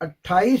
28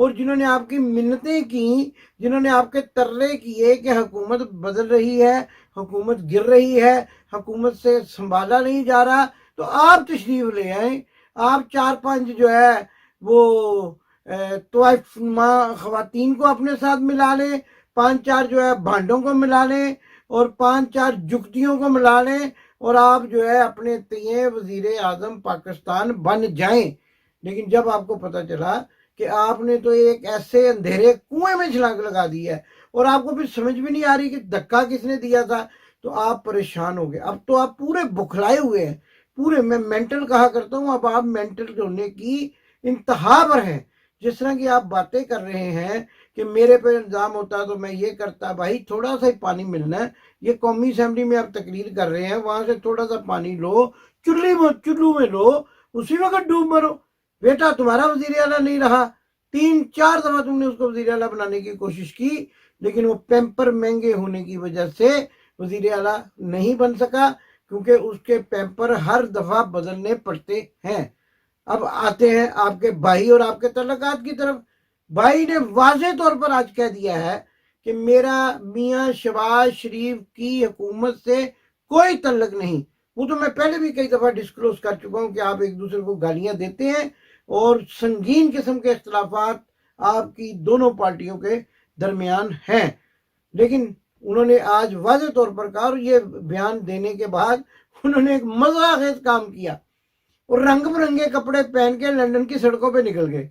اور جنہوں نے آپ کی منتیں کی، جنہوں نے آپ کے ترلے کیے کہ حکومت بدل رہی ہے، حکومت گر رہی ہے، حکومت سے سنبھالا نہیں جا رہا، تو آپ تشریف لے آئیں، آپ 4-5 جو ہے وہ طوائف نما خواتین کو اپنے ساتھ ملا لیں، 5-4 جو ہے بھانڈوں کو ملا لیں، اور 5-4 جگتیوں کو ملا لیں، اور آپ جو ہے اپنے تئیں وزیر اعظم پاکستان بن جائیں۔ لیکن جب آپ کو پتہ چلا کہ آپ نے تو ایک ایسے اندھیرے کنویں میں چھلانگ لگا دی ہے، اور آپ کو پھر سمجھ بھی نہیں آ رہی کہ دھکا کس نے دیا تھا، تو آپ پریشان ہو گئے۔ اب تو آپ پورے بکھلائے ہوئے ہیں، پورے، میں مینٹل کہا کرتا ہوں، اب آپ مینٹل ہونے کی انتہا پر ہیں۔ جس طرح کی آپ باتیں کر رہے ہیں کہ میرے پہ الزام ہوتا تو میں یہ کرتا، بھائی تھوڑا سا ہی پانی ملنا ہے، یہ قومی اسمبلی میں آپ تقریر کر رہے ہیں، وہاں سے تھوڑا سا پانی لو، چلو میں لو، اسی وقت ڈوب مرو۔ بیٹا تمہارا وزیر اعلیٰ نہیں رہا، 3-4 دفعہ تم نے اس کو وزیر اعلیٰ بنانے کی کوشش کی، لیکن وہ پیمپر مہنگے ہونے کی وجہ سے وزیر اعلیٰ نہیں بن سکا، کیونکہ اس کے پیمپر ہر دفعہ بدلنے پڑتے ہیں۔ اب آتے ہیں آپ کے بھائی اور آپ کے تعلقات کی طرف۔ بھائی نے واضح طور پر آج کہہ دیا ہے کہ میرا میاں شہباز شریف کی حکومت سے کوئی تعلق نہیں۔ وہ تو میں پہلے بھی کئی دفعہ ڈسکلوز کر چکا ہوں کہ آپ ایک دوسرے کو گالیاں دیتے ہیں، اور سنگین قسم کے اختلافات آپ کی دونوں پارٹیوں کے درمیان ہیں، لیکن انہوں نے آج واضح طور پر کہا، اور یہ بیان دینے کے بعد انہوں نے ایک مزہ خیز کام کیا، اور رنگ برنگے کپڑے پہن کے لندن کی سڑکوں پہ نکل گئے۔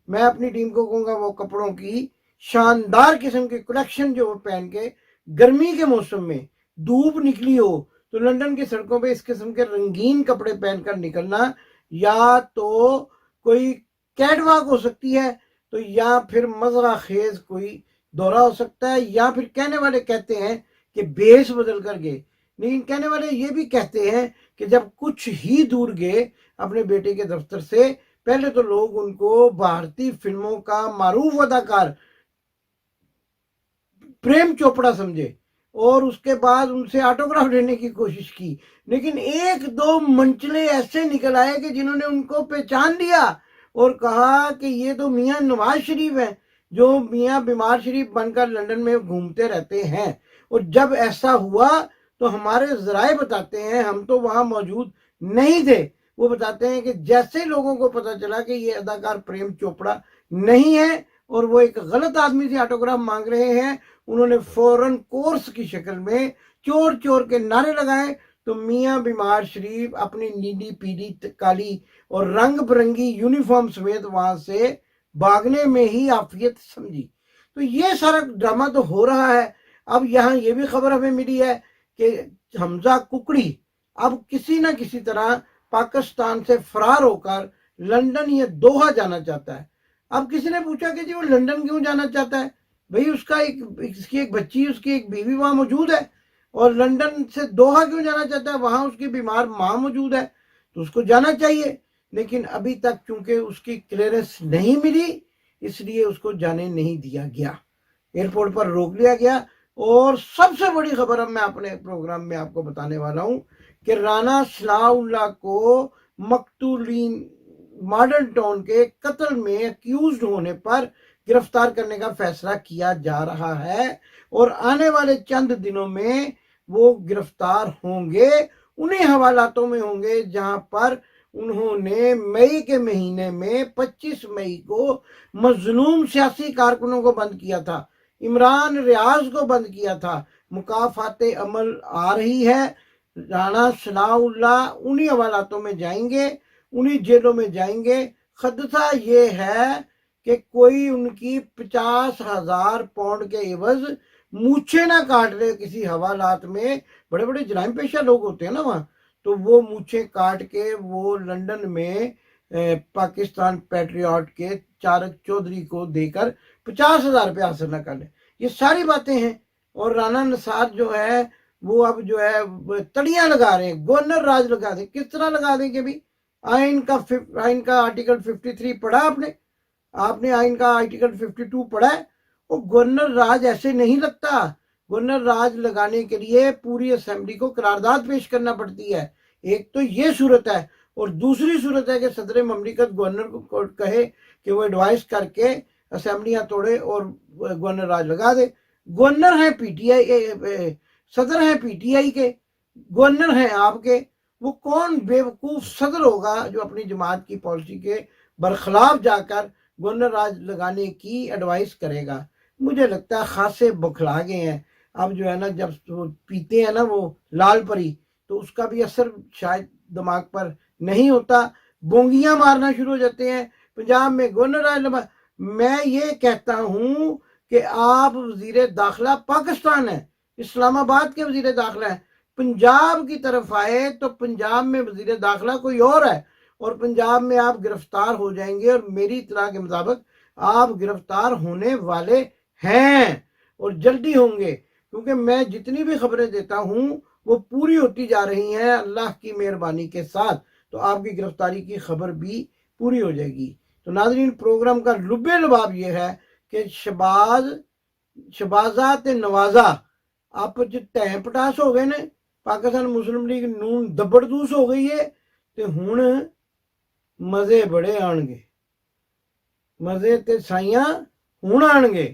میں اپنی ٹیم کو کہوں گا وہ کپڑوں کی شاندار قسم کی کلیکشن جو وہ پہن کے گرمی کے موسم میں دھوپ نکلی ہو تو لندن کی سڑکوں پہ اس قسم کے رنگین کپڑے پہن کر نکلنا، یا تو کوئی کیٹ واک ہو سکتی ہے، تو یا پھر مزرہ خیز کوئی دورہ ہو سکتا ہے، یا پھر کہنے والے کہتے ہیں کہ بیس بدل کر گئے، لیکن کہنے والے یہ بھی کہتے ہیں کہ جب کچھ ہی دور گئے اپنے بیٹے کے دفتر سے، پہلے تو لوگ ان کو بھارتی فلموں کا معروف اداکار پریم چوپڑا سمجھے، اور اس کے بعد ان سے آٹوگراف لینے کی کوشش کی، لیکن 1-2 منچلے ایسے نکل آئے کہ جنہوں نے ان کو پہچان لیا اور کہا کہ یہ تو میاں نواز شریف ہیں، جو میاں بیمار شریف بن کر لندن میں گھومتے رہتے ہیں۔ اور جب ایسا ہوا تو ہمارے ذرائع بتاتے ہیں، ہم تو وہاں موجود نہیں تھے، وہ بتاتے ہیں کہ جیسے لوگوں کو پتہ چلا کہ یہ اداکار پریم چوپڑا نہیں ہے اور وہ ایک غلط آدمی سے آٹوگراف مانگ رہے ہیں، انہوں نے فوراً کورس کی شکل میں چور چور کے نعرے لگائے، تو میاں بیمار شریف اپنی نیلی پیلی کالی اور رنگ برنگی یونیفارم سمیت وہاں سے بھاگنے میں ہی عافیت سمجھی۔ تو یہ سارا ڈرامہ تو ہو رہا ہے۔ اب یہاں یہ بھی خبر ہمیں ملی ہے کہ حمزہ ککڑی اب کسی نہ کسی طرح پاکستان سے فرار ہو کر لندن یا دوحہ جانا چاہتا ہے۔ اب کسی نے پوچھا کہ جی وہ لندن کیوں جانا چاہتا ہے؟ بھئی اس کی ایک بچی، اس کی ایک بیوی وہاں موجود ہے، اور لندن سے دوحہ کیوں جانا چاہتا ہے؟ وہاں اس کی بیمار ماں موجود ہے، تو اس کو جانا چاہیے، لیکن ابھی تک چونکہ اس کی کلیئرنس نہیں ملی، اس لیے اس کو جانے نہیں دیا گیا، ایئرپورٹ پر روک لیا گیا۔ اور سب سے بڑی خبر اب میں اپنے پروگرام میں آپ کو بتانے والا ہوں کہ رانا ثناء اللہ کو مقتولین ماڈل ٹاؤن کے قتل میں ایکیوزڈ ہونے پر گرفتار کرنے کا فیصلہ کیا جا رہا ہے، اور آنے والے چند دنوں میں وہ گرفتار ہوں گے، انہیں حوالاتوں میں ہوں گے جہاں پر انہوں نے مئی کے مہینے میں 25 مئی کو مظلوم سیاسی کارکنوں کو بند کیا تھا، عمران ریاض کو بند کیا تھا۔ مکافات عمل آ رہی ہے، رانا ثناء اللہ انہی حوالاتوں میں جائیں گے، انہی جیلوں میں جائیں گے۔ خدشہ یہ ہے کہ کوئی ان کی 50,000 پاؤنڈ کے عوض مونچھیں نہ کاٹ لے کسی حوالات میں۔ بڑے بڑے جرائم پیشہ لوگ ہوتے ہیں نا وہاں، تو وہ مونچھیں کاٹ کے وہ لندن میں پاکستان پیٹریوٹ کے چارق چودھری کو دے کر 50,000 روپے حاصل نہ کر لیں۔ یہ ساری باتیں ہیں، اور رانا نثار جو ہے وہ اب جو ہے تڑیاں لگا رہے ہیں، گورنر راج لگا دیں۔ کس طرح لگا دیں کہ بھی آئین کا آرٹیکل 53 پڑھا آپ نے آئین کا آرٹیکل 52 پڑھا ہے؟ وہ گورنر راج ایسے نہیں لگتا۔ گورنر راج لگانے کے لیے پوری اسمبلی کو قرارداد پیش کرنا پڑتی ہے۔ ایک تو یہ صورت ہے، اور دوسری صورت ہے کہ صدر مملکت گورنر کو کہے کہ وہ ایڈوائز کر کے اسمبلیاں توڑے اور گورنر راج لگا دے. گورنر ہیں پی ٹی آئی، صدر ہیں پی ٹی آئی کے، گورنر ہیں آپ کے. وہ کون بے وقوف صدر ہوگا جو اپنی جماعت کی پالیسی کے برخلاف جا کر گورنر راج لگانے کی ایڈوائس کرے گا؟ مجھے لگتا ہے خاصے بکھلا گئے ہیں. اب جو ہے نا جب وہ پیتے ہیں نا وہ لال پری، تو اس کا بھی اثر شاید دماغ پر نہیں ہوتا، بونگیاں مارنا شروع ہو جاتے ہیں. پنجاب میں گورنر راج میں یہ کہتا ہوں کہ آپ وزیر داخلہ پاکستان ہیں، اسلام آباد کے وزیر داخلہ ہیں، پنجاب کی طرف آئے تو پنجاب میں وزیر داخلہ کوئی اور ہے، اور پنجاب میں آپ گرفتار ہو جائیں گے، اور میری اطلاع کے مطابق آپ گرفتار ہونے والے ہیں اور جلدی ہوں گے، کیونکہ میں جتنی بھی خبریں دیتا ہوں وہ پوری ہوتی جا رہی ہیں اللہ کی مہربانی کے ساتھ. تو آپ کی گرفتاری کی خبر بھی پوری ہو جائے گی. تو ناظرین، پروگرام کا لب لباب یہ ہے کہ شبازہ تے نوازہ آپ ٹائم پٹاس ہو گئے نے، پاکستان مسلم لیگ نون دبڑدوس ہو گئی ہے، تے ہن مزے بڑے آن گے، مزے تے سائیاں ہن آن گے.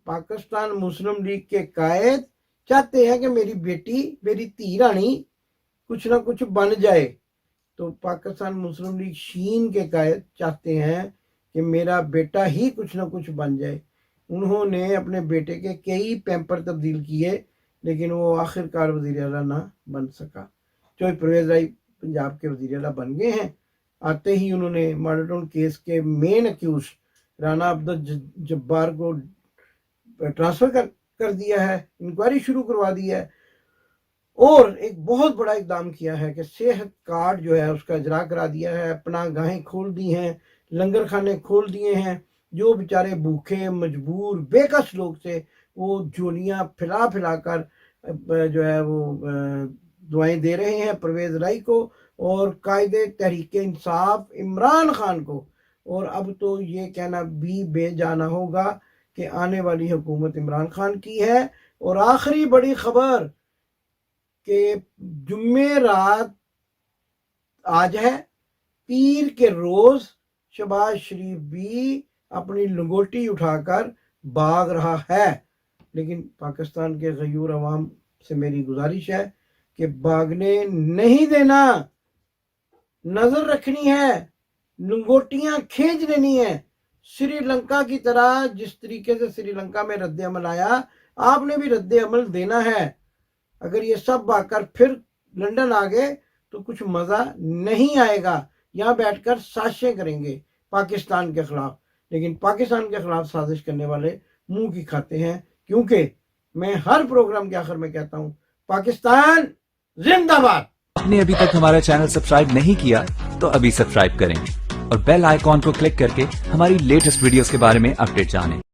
پاکستان مسلم لیگ کے قائد چاہتے ہیں کہ میری بیٹی، میری دھی رانی کچھ نہ کچھ بن جائے. تو پاکستان مسلم لیگ شین کے قائد چاہتے ہیں کہ میرا بیٹا ہی کچھ نہ کچھ بن جائے. انہوں نے اپنے بیٹے کے کئی پیمپر تبدیل کیے، لیکن وہ آخر کار وزیر اعلیٰ نہ بن سکا. جو پرویز رائی پنجاب کے وزیر اعلیٰ بن گئے ہیں، آتے ہی انہوں نے ماڈل ٹاؤن کیس کے مین اکیوز رانا عبدالجبار کو ٹرانسفر کر دیا ہے، انکوائری شروع کروا دی ہے، اور ایک بہت بڑا اقدام کیا ہے کہ صحت کارڈ جو ہے اس کا اجرا کرا دیا ہے، پناہ گاہیں کھول دی ہیں، لنگر خانے کھول دیے ہیں. جو بیچارے بھوکے مجبور بے کس لوگ تھے وہ جھولیاں پھیلا کر جو ہے وہ دعائیں دے رہے ہیں پرویز رائی کو اور قائد تحریک انصاف عمران خان کو. اور اب تو یہ کہنا بھی بے جانا ہوگا کہ آنے والی حکومت عمران خان کی ہے. اور آخری بڑی خبر کہ جمعرات آج ہے، پیر کے روز شہباز شریف بھی اپنی لنگوٹی اٹھا کر بھاگ رہا ہے. لیکن پاکستان کے غیور عوام سے میری گزارش ہے کہ بھاگنے نہیں دینا، نظر رکھنی ہے، لنگوٹیاں کھینچ لینی ہے. سری لنکا کی طرح جس طریقے سے سری لنکا میں رد عمل آیا، آپ نے بھی رد عمل دینا ہے. اگر یہ سب بھاگ کر پھر لنڈن آ گئے تو کچھ مزہ نہیں آئے گا. یہاں بیٹھ کر سازشیں کریں گے پاکستان کے خلاف، لیکن پاکستان کے خلاف سازش کرنے والے منہ کی کھاتے ہیں. کیونکہ میں ہر پروگرام کے آخر میں کہتا ہوں پاکستان زندہ باد. آپ نے ابھی تک ہمارا چینل سبسکرائب نہیں کیا تو ابھی سبسکرائب کریں اور بیل آئیکن کو کلک کر کے ہماری لیٹسٹ ویڈیوز کے بارے میں اپڈیٹ جانیں.